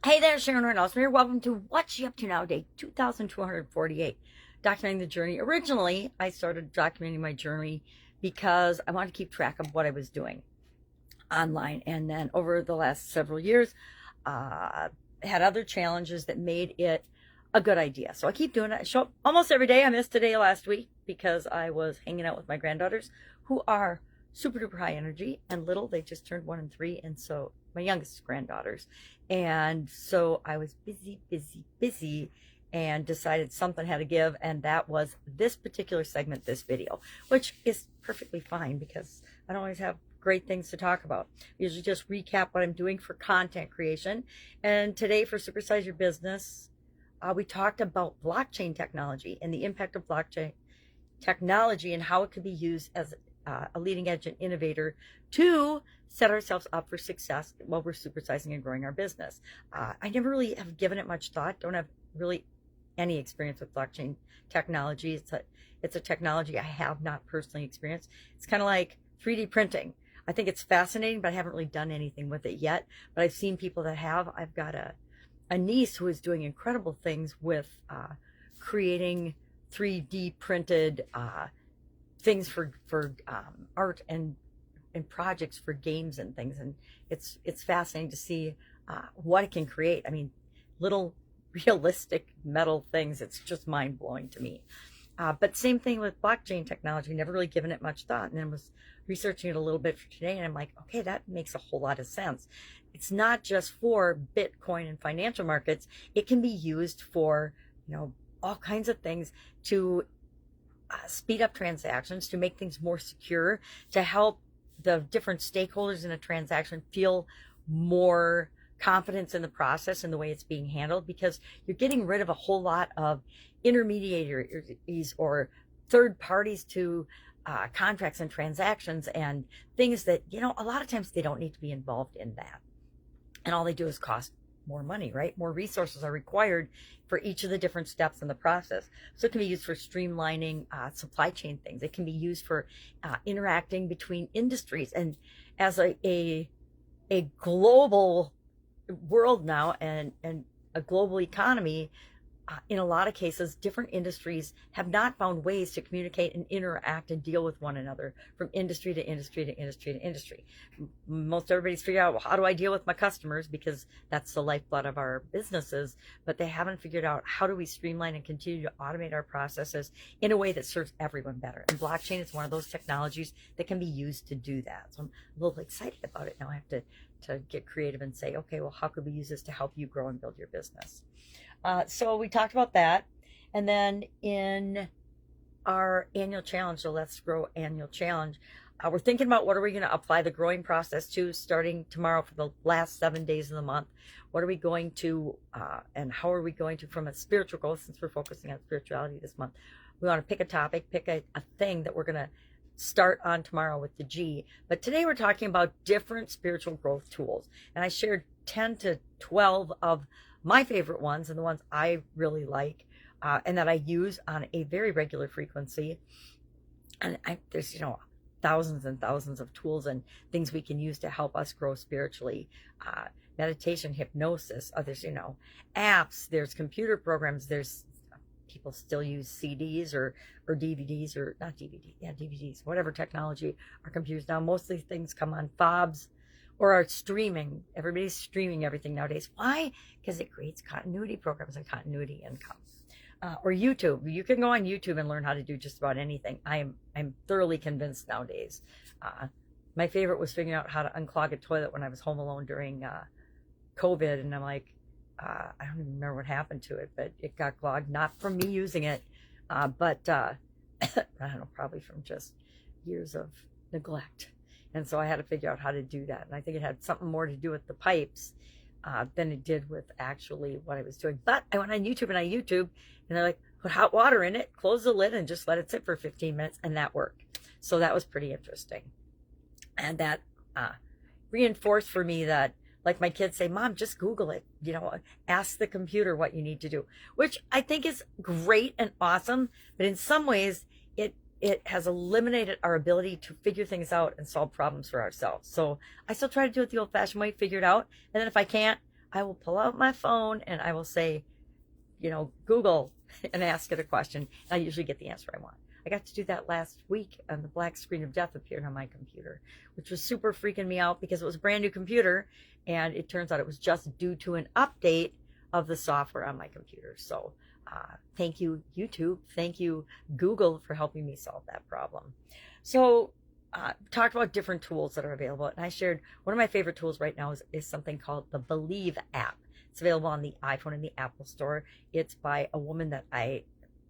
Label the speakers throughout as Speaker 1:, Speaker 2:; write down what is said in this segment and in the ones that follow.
Speaker 1: Hey there, Sharon Horne-Ellstrom here. Welcome to What You Up To Now, day 2248, documenting the journey. Originally, I started documenting my journey because I wanted to keep track of what I was doing online. And then over the last several years, had other challenges that made it a good idea. So I keep doing it. I show up almost every day. I missed a day last week because I was hanging out with my granddaughters who are super duper high energy and little. They just turned 1 and 3. And so my youngest granddaughters. And so I was busy and decided something had to give. And that was this particular segment, this video, which is perfectly fine because I don't always have great things to talk about. I usually just recap what I'm doing for content creation. And today for Supersize Your Business, we talked about blockchain technology and the impact of blockchain technology and how it could be used as a leading edge and innovator to set ourselves up for success while we're supersizing and growing our business. I never really have given it much thought, don't have really any experience with blockchain technology. It's a technology I have not personally experienced. It's kind of like 3D printing. I think it's fascinating, but I haven't really done anything with it yet. But I've seen people that have. I've got a niece who is doing incredible things with creating 3D printed things for art and projects for games and things, and it's fascinating to see what it can create. I mean, little realistic metal things. It's just mind blowing to me. But same thing with blockchain technology. Never really given it much thought, and then was researching it a little bit for today, and I'm like, okay, that makes a whole lot of sense. It's not just for Bitcoin and financial markets. It can be used for, all kinds of things to speed up transactions, to make things more secure, to help the different stakeholders in a transaction feel more confidence in the process and the way it's being handled, because you're getting rid of a whole lot of intermediaries or third parties to contracts and transactions and things that, a lot of times they don't need to be involved in that. And all they do is cost more money, right? More resources are required for each of the different steps in the process. So it can be used for streamlining supply chain things. It can be used for interacting between industries. And as a global world now and a global economy, in a lot of cases, different industries have not found ways to communicate and interact and deal with one another from industry to industry to industry to industry. Most everybody's figured out, well, how do I deal with my customers? Because that's the lifeblood of our businesses. But they haven't figured out how do we streamline and continue to automate our processes in a way that serves everyone better. And blockchain is one of those technologies that can be used to do that. So I'm a little excited about it. Now I have to get creative and say, okay, well, how could we use this to help you grow and build your business? So we talked about that. And then in our annual challenge, the Let's Grow annual challenge, we're thinking about what are we going to apply the growing process to starting tomorrow for the last 7 days of the month. What are we going to, and how are we going to, from a spiritual goal, since we're focusing on spirituality this month, we want to pick a topic, pick a thing that we're going to start on tomorrow with the G. But today we're talking about different spiritual growth tools. And I shared 10 to 12 of my favorite ones and the ones I really like and that I use on a very regular frequency. And there's, thousands and thousands of tools and things we can use to help us grow spiritually. Meditation, hypnosis, there's, apps, there's computer programs, there's people still use CDs or DVDs or not DVDs, whatever technology our computers now. Most of these things come on fobs or are streaming. Everybody's streaming everything nowadays. Why? Because it creates continuity programs and continuity income. Or YouTube. You can go on YouTube and learn how to do just about anything. I'm thoroughly convinced nowadays. My favorite was figuring out how to unclog a toilet when I was home alone during COVID, and I'm like, I don't even remember what happened to it, but it got clogged, not from me using it, but I don't know, probably from just years of neglect. And so I had to figure out how to do that. And I think it had something more to do with the pipes than it did with actually what I was doing. But I went on YouTube and they're like, put hot water in it, close the lid, and just let it sit for 15 minutes. And that worked. So that was pretty interesting. And that reinforced for me that, like my kids say, Mom, just Google it. Ask the computer what you need to do, which I think is great and awesome. But in some ways, it has eliminated our ability to figure things out and solve problems for ourselves. So I still try to do it the old-fashioned way, figure it out. And then if I can't, I will pull out my phone and I will say, Google, and ask it a question. And I usually get the answer I want. I got to do that last week, and the black screen of death appeared on my computer, which was super freaking me out because it was a brand new computer, and it turns out it was just due to an update of the software on my computer. So thank you, YouTube. Thank you, Google, for helping me solve that problem. So talked about different tools that are available, and I shared one of my favorite tools right now is something called the Believe app. It's available on the iPhone and the Apple Store. It's by a woman that I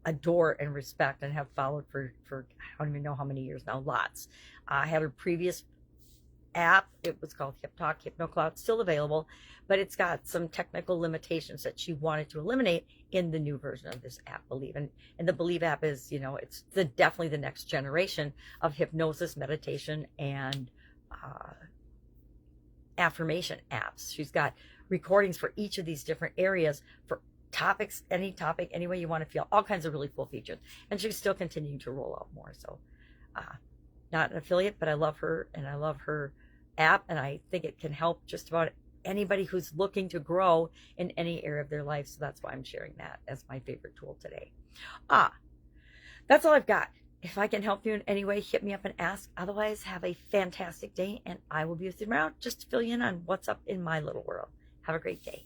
Speaker 1: adore and respect and have followed for I don't even know how many years now, lots. I had her previous app. It was called Hip Talk, HypnoCloud, still available, but it's got some technical limitations that she wanted to eliminate in the new version of this app, Believe. And the Believe app is, it's definitely the next generation of hypnosis, meditation, and affirmation apps. She's got recordings for each of these different areas for topics, any topic, any way you want to feel, all kinds of really cool features. And she's still continuing to roll out more. So not an affiliate, but I love her, and I love her app, and I think it can help just about anybody who's looking to grow in any area of their life. So that's why I'm sharing that as my favorite tool today. That's all I've got. If I can help you in any way, hit me up and ask. Otherwise, have a fantastic day, and I will be with you tomorrow just to fill you in on what's up in my little world. Have a great day.